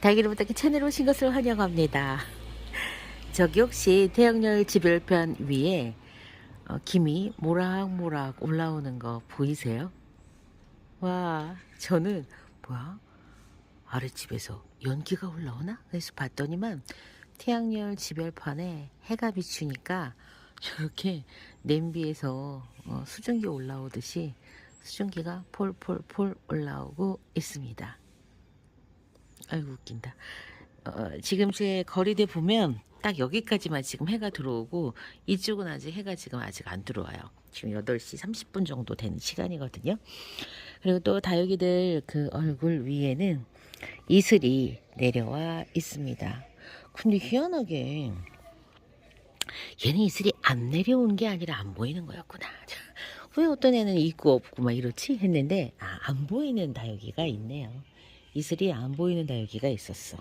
달기름부터 채널에 오신 것을 환영합니다. 저기 혹시 태양열 지별편 위에 김이 모락모락 올라오는 거 보이세요? 와, 저는 뭐야? 아랫집에서 연기가 올라오나? 그래서 봤더니만 태양열 지별판에 해가 비추니까 저렇게 냄비에서 수증기 올라오듯이 수증기가 폴폴폴 올라오고 있습니다. 아이고 웃긴다. 지금 제 거리대 보면 딱 여기까지만 지금 해가 들어오고 이쪽은 아직 안 들어와요. 지금 8시 30분 정도 되는 시간이거든요. 그리고 또 다육이들 그 얼굴 위에는 이슬이 내려와 있습니다. 근데 희한하게 얘는 이슬이 안 내려온 게 아니라 안 보이는 거였구나. 왜 어떤 애는 있고 없고 막 이렇지 했는데 안 보이는 다육이가 있네요. 이슬이 안 보이는 다육이가 있었어.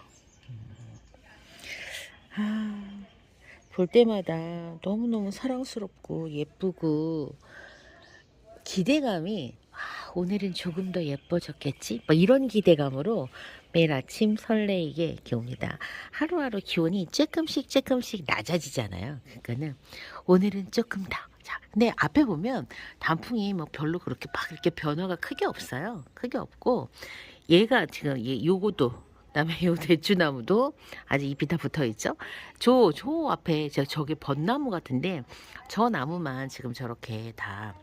볼 때마다 너무너무 사랑스럽고 예쁘고 기대감이 오늘은 조금 더 예뻐졌겠지? 뭐 이런 기대감으로 매일 아침 설레이게 이렇게 옵니다. 하루하루 기온이 조금씩 낮아지잖아요. 그러니까는 오늘은 조금 더. 자, 근데 앞에 보면 단풍이 뭐 별로 그렇게 막 이렇게 변화가 크게 없어요. 크게 없고 얘가 지금 요거도 그다음에 요 대추나무도 아직 잎이 다 붙어 있죠. 저 앞에 저게 벚나무 같은데 저 나무만 지금 저렇게 다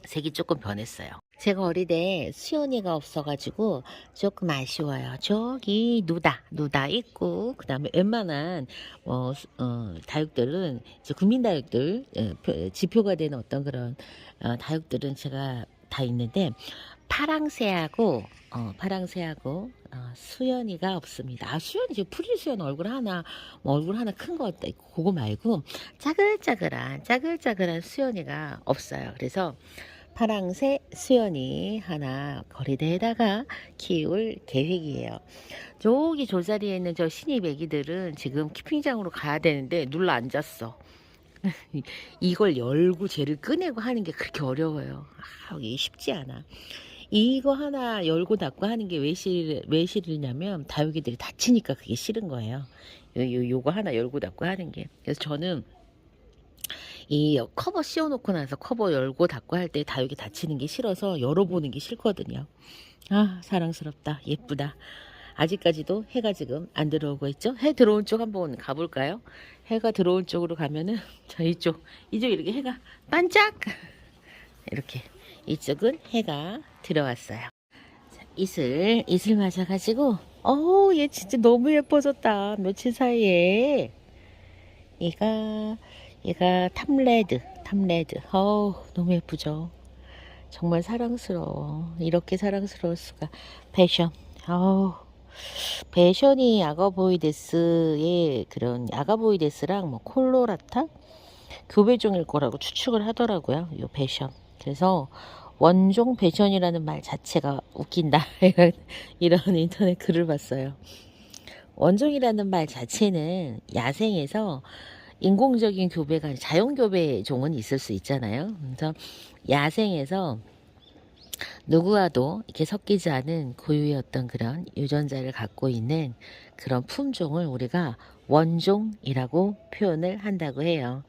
색이 조금 변했어요. 제가 어릴 때 수연이가 없어가지고 조금 아쉬워요. 저기 누다 있고 그다음에 웬만한 다육들은 이제 국민다육들 지표가 되는 어떤 그런 다육들은 제가 다 있는데 파랑새하고 수연이가 없습니다. 수연이 지금 프릴 수연 얼굴 하나 얼굴 하나 큰 거 같다. 그거 말고 짜글짜글한 수연이가 없어요. 그래서 파랑새 수연이 하나 거리대에다가 키울 계획이에요. 저기 졸자리에 있는 저 신입 애기들은 지금 키핑장으로 가야 되는데 눌러 앉았어. 이걸 열고 쟤를 꺼내고 하는 게 그렇게 어려워요. 이게 쉽지 않아. 이거 하나 열고 닫고 하는 게 왜 싫으냐면 다육이들이 다치니까 그게 싫은 거예요. 요거 하나 열고 닫고 하는 게. 그래서 저는 이 커버 씌워놓고 나서 커버 열고 닫고 할 때 다육이 다치는 게 싫어서 열어보는 게 싫거든요. 사랑스럽다. 예쁘다. 아직까지도 해가 지금 안 들어오고 있죠. 해 들어온 쪽 한번 가볼까요? 해가 들어온 쪽으로 가면은 자 이쪽 이렇게 해가 반짝 이렇게 이쪽은 해가 들어왔어요. 자, 이슬 맞아가지고 얘 진짜 너무 예뻐졌다. 며칠 사이에 얘가 탐레드 너무 예쁘죠. 정말 사랑스러워. 이렇게 사랑스러울 수가. 패션 패션이 아가보이데스의 그런 아가보이데스랑 뭐 콜로라타 교배종일 거라고 추측을 하더라고요. 요 패션. 그래서 원종 패션이라는 말 자체가 웃긴다. 이런 인터넷 글을 봤어요. 원종이라는 말 자체는 야생에서 인공적인 교배가 아니라 자연 교배종은 있을 수 있잖아요. 그래서 야생에서 누구와도 이렇게 섞이지 않은 고유의 어떤 그런 유전자를 갖고 있는 그런 품종을 우리가 원종이라고 표현을 한다고 해요.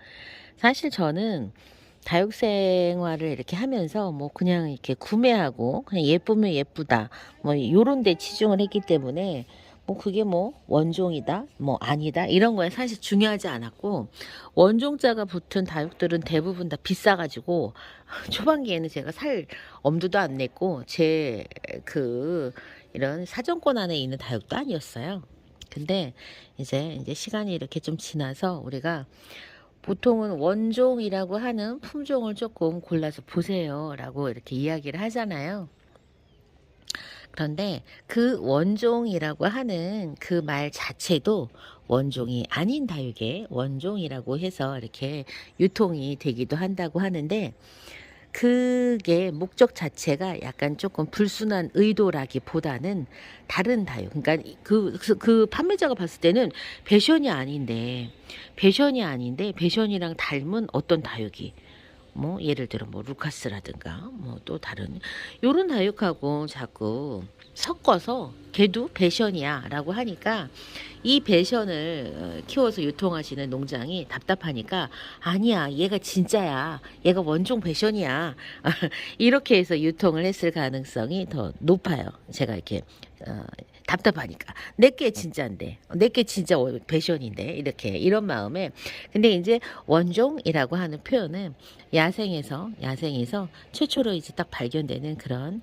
사실 저는 다육 생활을 이렇게 하면서 뭐 그냥 이렇게 구매하고 그냥 예쁘면 예쁘다 뭐 요런 데 치중을 했기 때문에 뭐 그게 뭐 원종이다 뭐 아니다 이런 거에 사실 중요하지 않았고 원종자가 붙은 다육들은 대부분 다 비싸가지고 초반기에는 제가 살 엄두도 안 냈고 제 그 이런 사정권 안에 있는 다육도 아니었어요. 근데 이제 시간이 이렇게 좀 지나서 우리가 보통은 원종이라고 하는 품종을 조금 골라서 보세요 라고 이렇게 이야기를 하잖아요. 그런데 그 원종이라고 하는 그 말 자체도 원종이 아닌 다육의 원종이라고 해서 이렇게 유통이 되기도 한다고 하는데 그게 목적 자체가 약간 조금 불순한 의도라기보다는 다른 다육. 그러니까 그 판매자가 봤을 때는 배션이 아닌데 배션이랑 닮은 어떤 다육이 뭐 예를 들어 뭐 루카스라든가 뭐 또 다른 요런 다육하고 자꾸 섞어서 걔도 배션이야 라고 하니까 이 배션을 키워서 유통하시는 농장이 답답하니까 아니야 얘가 진짜야 얘가 원종 배션이야 이렇게 해서 유통을 했을 가능성이 더 높아요. 제가 이렇게 답답하니까 내게 진짜인데 내게 진짜 배션인데 이렇게 이런 마음에 근데 이제 원종이라고 하는 표현은 야생에서 최초로 이제 딱 발견되는 그런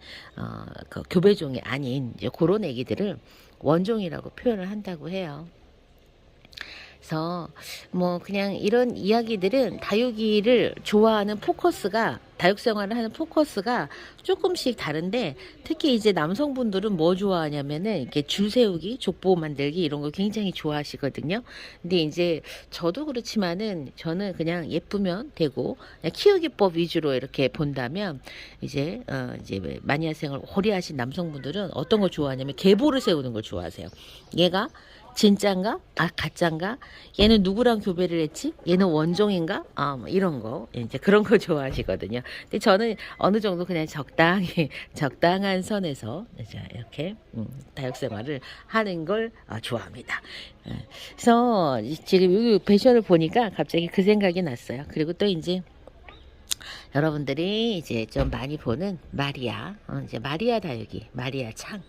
그 교배종이 아닌 이제 그런 애기들을 원종이라고 표현을 한다고 해요. 그래서 뭐 그냥 이런 이야기들은 다육이를 좋아하는 포커스가 다육 생활을 하는 포커스가 조금씩 다른데 특히 이제 남성분들은 뭐 좋아하냐면은 이렇게 줄 세우기, 족보 만들기 이런 거 굉장히 좋아하시거든요. 근데 이제 저도 그렇지만은 저는 그냥 예쁘면 되고 그냥 키우기법 위주로 이렇게 본다면 이제 마니아생을 오래 하신 남성분들은 어떤 걸 좋아하냐면 계보를 세우는 걸 좋아하세요. 얘가 진짠가? 아, 가짠가? 얘는 누구랑 교배를 했지? 얘는 원종인가? 뭐 이런 거. 이제 그런 거 좋아하시거든요. 근데 저는 어느 정도 그냥 적당히, 적당한 선에서 이렇게, 다육 생활을 하는 걸 좋아합니다. 그래서 지금 이 배션을 보니까 갑자기 그 생각이 났어요. 그리고 또 이제 여러분들이 이제 좀 많이 보는 마리아, 이제 마리아 다육이, 마리아 창,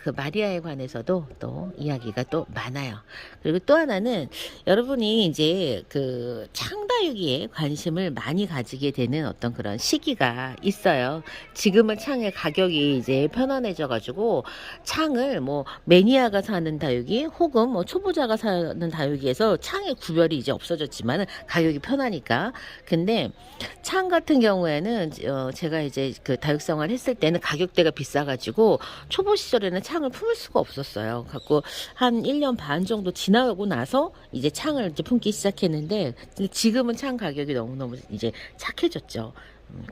그 마리아에 관해서도 또 이야기가 또 많아요. 그리고 또 하나는 여러분이 이제 그 창다육이에 관심을 많이 가지게 되는 어떤 그런 시기가 있어요. 지금은 창의 가격이 이제 편안해져 가지고 창을 뭐 매니아가 사는 다육이 혹은 뭐 초보자가 사는 다육이에서 창의 구별이 이제 없어졌지만 가격이 편하니까. 근데 창 같은 경우에는 제가 이제 그 다육생활 했을 때는 가격대가 비싸가지고 초보 시절에는 창을 품을 수가 없었어요. 갖고 한 1년 반 정도 지나고 나서 이제 창을 이제 품기 시작했는데 지금은 창 가격이 너무너무 이제 착해졌죠.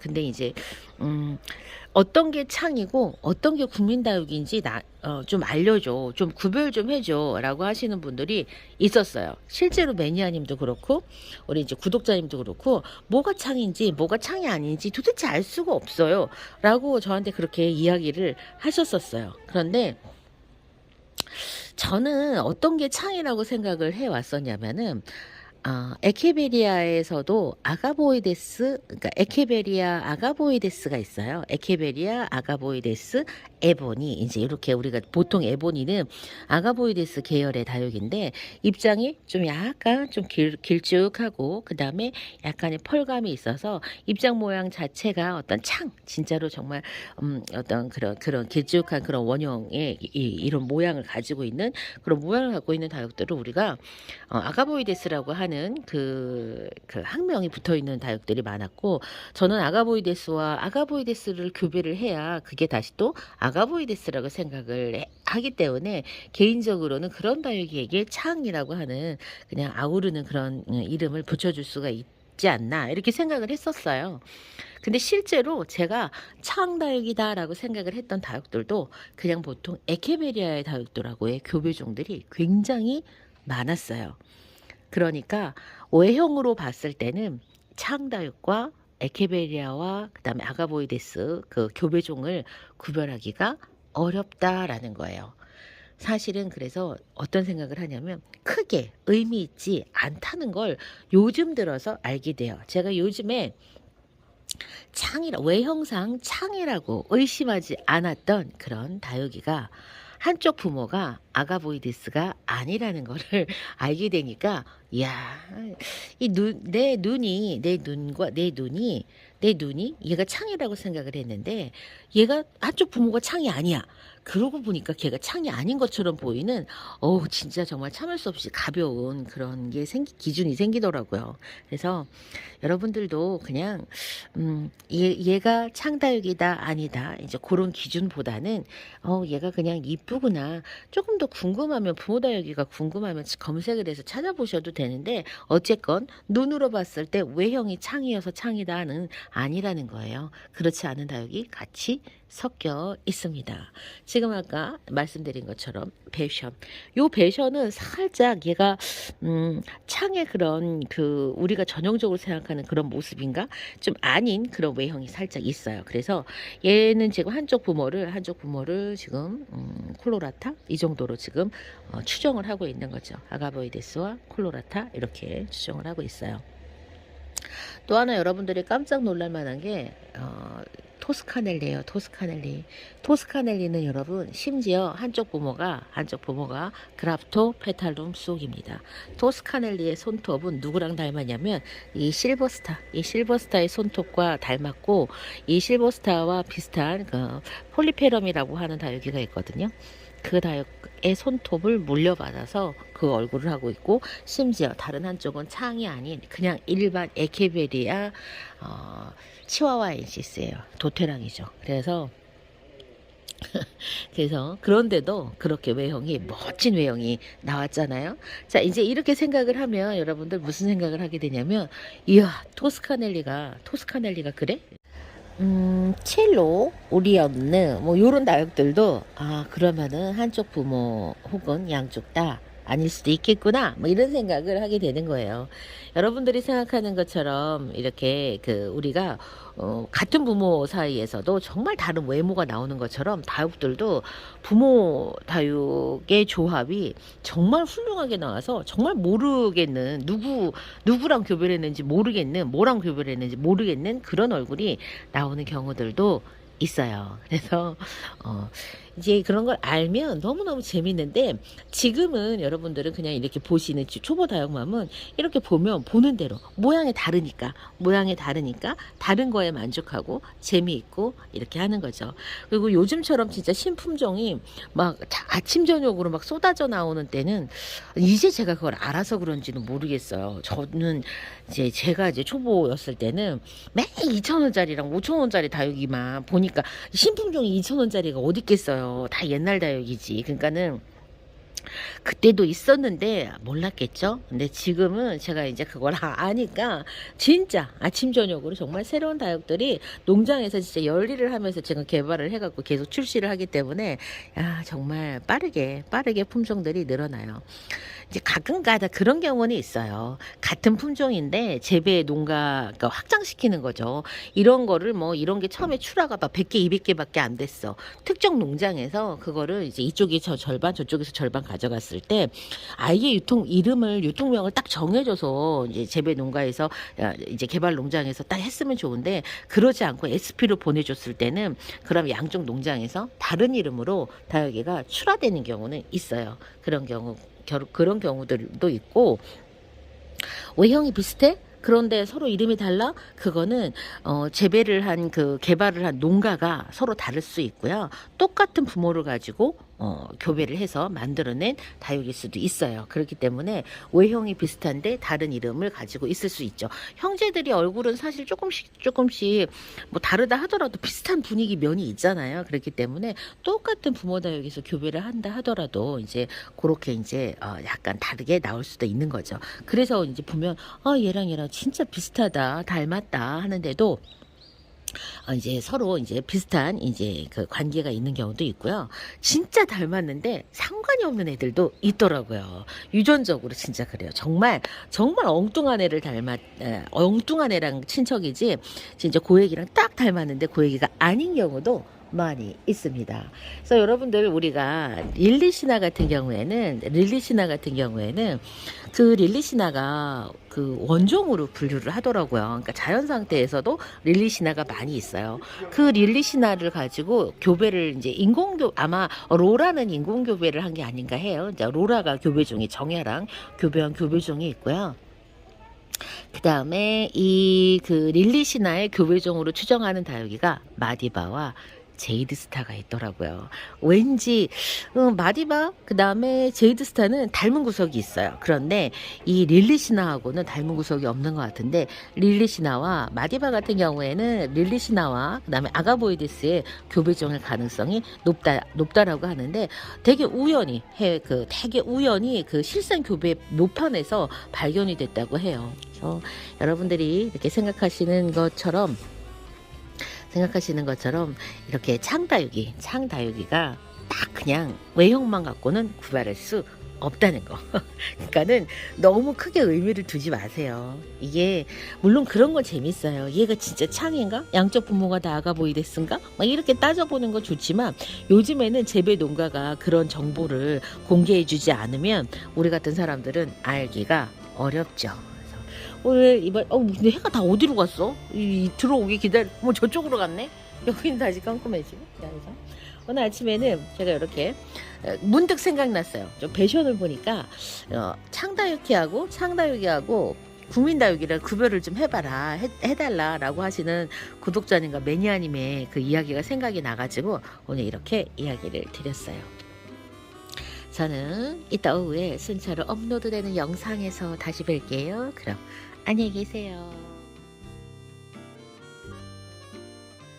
근데 이제 어떤 게 창이고 어떤 게 국민다육인지 좀 알려줘, 좀 구별 좀 해줘 라고 하시는 분들이 있었어요. 실제로 매니아님도 그렇고 우리 이제 구독자님도 그렇고 뭐가 창인지 뭐가 창이 아닌지 도대체 알 수가 없어요 라고 저한테 그렇게 이야기를 하셨었어요. 그런데 저는 어떤 게 창이라고 생각을 해 왔었냐면은 에케베리아에서도 아가보이데스, 그러니까 에케베리아 아가보이데스가 있어요. 에케베리아 아가보이데스 에보니, 이제 이렇게 우리가 보통 에보니는 아가보이데스 계열의 다육인데 입장이 좀 약간 좀 길쭉하고 그 다음에 약간의 펄감이 있어서 입장 모양 자체가 어떤 창, 진짜로 정말 어떤 그런 길쭉한 그런 원형의 이런 모양을 가지고 있는 그런 모양을 갖고 있는 다육들을 우리가 아가보이데스라고 하는 그 학명이 붙어 있는 다육들이 많았고 저는 아가보이데스와 아가보이데스를 교배를 해야 그게 다시 또 아가보이데스라고 생각을 하기 때문에 개인적으로는 그런 다육이에게 창이라고 하는 그냥 아우르는 그런 이름을 붙여줄 수가 있지 않나 이렇게 생각을 했었어요. 근데 실제로 제가 창다육이다라고 생각을 했던 다육들도 그냥 보통 에케베리아의 다육들하고의 교배종들이 굉장히 많았어요. 그러니까 외형으로 봤을 때는 창다육과 에케베리아와 그다음에 아가보이데스 그 교배종을 구별하기가 어렵다라는 거예요. 사실은 그래서 어떤 생각을 하냐면 크게 의미 있지 않다는 걸 요즘 들어서 알게 돼요. 제가 요즘에 외형상 창이라고 의심하지 않았던 그런 다육이가 한쪽 부모가 아가보이디스가 아니라는 거를 알게 되니까 야, 내 눈이 얘가 창이라고 생각을 했는데 얘가 한쪽 부모가 창이 아니야. 그러고 보니까 걔가 창이 아닌 것처럼 보이는 진짜 정말 참을 수 없이 가벼운 그런 게 기준이 생기더라고요. 그래서 여러분들도 그냥 얘가 창다육이다 아니다 이제 그런 기준보다는 얘가 그냥 이쁘구나 조금 더 궁금하면 부모다육이가 궁금하면 검색을 해서 찾아보셔도 되는데 어쨌건 눈으로 봤을 때 외형이 창이어서 창이다는 아니라는 거예요. 그렇지 않은 다육이 같이 섞여 있습니다. 지금 아까 말씀드린 것처럼 배션. 요 배션은 살짝 얘가 창의 그런 그 우리가 전형적으로 생각하는 그런 모습인가? 좀 아닌 그런 외형이 살짝 있어요. 그래서 얘는 지금 한쪽 부모를 지금 콜로라타 이 정도로 지금 추정을 하고 있는 거죠. 아가보이데스와 콜로라타 이렇게 추정을 하고 있어요. 또 하나 여러분들이 깜짝 놀랄 만한 게 토스카넬리예요. 토스카넬리는 여러분 심지어 한쪽 부모가 그라프토 페탈룸 속입니다. 토스카넬리의 손톱은 누구랑 닮았냐면 이 실버스타의 손톱과 닮았고, 이 실버스타와 비슷한 그 폴리페럼이라고 하는 다육이가 있거든요. 그 다육의 손톱을 물려받아서 그 얼굴을 하고 있고, 심지어 다른 한쪽은 창이 아닌 그냥 일반 에케베리아 치와와엔시스예요. 도테랑이죠. 그래서 그런데도 그렇게 외형이 멋진 외형이 나왔잖아요. 자, 이제 이렇게 생각을 하면 여러분들 무슨 생각을 하게 되냐면, 이야, 토스카넬리가 그래? 첼로, 오리언느 뭐 요런 다육들도 그러면은 한쪽 부모 혹은 양쪽 다 아닐 수도 있겠구나 뭐 이런 생각을 하게 되는 거예요. 여러분들이 생각하는 것처럼 이렇게 그 우리가 같은 부모 사이에서도 정말 다른 외모가 나오는 것처럼 다육들도 부모 다육의 조합이 정말 훌륭하게 나와서 정말 모르겠는 누구랑 교배했는지 모르겠는 뭐랑 교배했는지 모르겠는 그런 얼굴이 나오는 경우들도 있어요. 그래서 이제 그런 걸 알면 너무너무 재밌는데, 지금은 여러분들은 그냥 이렇게 보시는 초보 다육맘은 이렇게 보면 보는 대로 모양이 다르니까 다른 거에 만족하고 재미있고 이렇게 하는 거죠. 그리고 요즘처럼 진짜 신품종이 막 아침 저녁으로 막 쏟아져 나오는 때는 이제 제가 그걸 알아서 그런지는 모르겠어요. 저는 제가 이제 초보였을 때는 매일 2,000원짜리랑 5,000원짜리 다육이만 보니까 신품종이 2,000원짜리가 어디 있겠어요. 다 옛날 다육이지. 그러니까는 그때도 있었는데 몰랐겠죠. 근데 지금은 제가 이제 그걸 아니까 진짜 아침 저녁으로 정말 새로운 다육들이 농장에서 진짜 열일을 하면서 제가 개발을 해갖고 계속 출시를 하기 때문에 정말 빠르게 품종들이 늘어나요. 이제 가끔가다 그런 경우는 있어요. 같은 품종인데 재배 농가 그러니까 확장시키는 거죠. 이런 거를 뭐 이런 게 처음에 출하가 막 100개, 200개밖에 안 됐어. 특정 농장에서 그거를 이제 이쪽이 절반, 저쪽에서 절반 가져갔을 때 아예 유통명을 딱 정해줘서 이제 재배 농가에서 이제 개발 농장에서 딱 했으면 좋은데, 그러지 않고 SP로 보내줬을 때는 그럼 양쪽 농장에서 다른 이름으로 다육이가 출하되는 경우는 있어요. 그런 경우들도 있고, 외형이 비슷해? 그런데 서로 이름이 달라? 그거는 재배를 한 개발을 한 농가가 서로 다를 수 있고요. 똑같은 부모를 가지고 교배를 해서 만들어낸 다육일 수도 있어요. 그렇기 때문에 외형이 비슷한데 다른 이름을 가지고 있을 수 있죠. 형제들이 얼굴은 사실 조금씩 뭐 다르다 하더라도 비슷한 분위기 면이 있잖아요. 그렇기 때문에 똑같은 부모 다육에서 교배를 한다 하더라도 이제 그렇게 이제 약간 다르게 나올 수도 있는 거죠. 그래서 이제 보면 얘랑 진짜 비슷하다, 닮았다 하는데도 이제 서로 이제 비슷한 이제 그 관계가 있는 경우도 있고요. 진짜 닮았는데 상관이 없는 애들도 있더라고요. 유전적으로 진짜 그래요. 정말 엉뚱한 엉뚱한 애랑 친척이지 진짜 고액이랑 딱 닮았는데 고액이가 아닌 경우도 많이 있습니다. 그래서 여러분들 우리가 릴리시나 같은 경우에는 그 릴리시나가 그 원종으로 분류를 하더라고요. 그러니까 자연 상태에서도 릴리시나가 많이 있어요. 그 릴리시나를 가지고 교배를 이제 아마 로라는 인공교배를 한 게 아닌가 해요. 이제 로라가 교배종이 정야랑 교배한 교배종이 있고요. 그 다음에 그 릴리시나의 교배종으로 추정하는 다육이가 마디바와 제이드스타가 있더라고요. 왠지 마디바 그 다음에 제이드스타는 닮은 구석이 있어요. 그런데 이 릴리시나하고는 닮은 구석이 없는 것 같은데, 릴리시나와 마디바 같은 경우에는 릴리시나와 그 다음에 아가보이디스의 교배종일 가능성이 높다라고 하는데, 되게 우연히 그 실산 교배 묘판에서 발견이 됐다고 해요. 그래서 여러분들이 이렇게 생각하시는 것처럼 이렇게 창다육이가 딱 그냥 외형만 갖고는 구별할 수 없다는 거. 그러니까는 너무 크게 의미를 두지 마세요. 이게 물론 그런 건 재밌어요. 얘가 진짜 창인가? 양쪽 부모가 다 아가보이데스인가? 막 이렇게 따져보는 거 좋지만 요즘에는 재배 농가가 그런 정보를 공개해주지 않으면 우리 같은 사람들은 알기가 어렵죠. 그래서 오늘 이번 근데 해가 다 어디로 갔어? 들어오기 기다려. 뭐 저쪽으로 갔네. 여기는 다시 깜깜해지고. 그래서 오늘 아침에는 제가 이렇게 문득 생각났어요. 좀 배션을 보니까 창다육이하고 국민다육이를 구별을 좀 해봐라, 해달라라고 하시는 구독자님과 매니아님의 그 이야기가 생각이 나가지고 오늘 이렇게 이야기를 드렸어요. 저는 이따 오후에 순차로 업로드되는 영상에서 다시 뵐게요. 그럼 안녕히 계세요.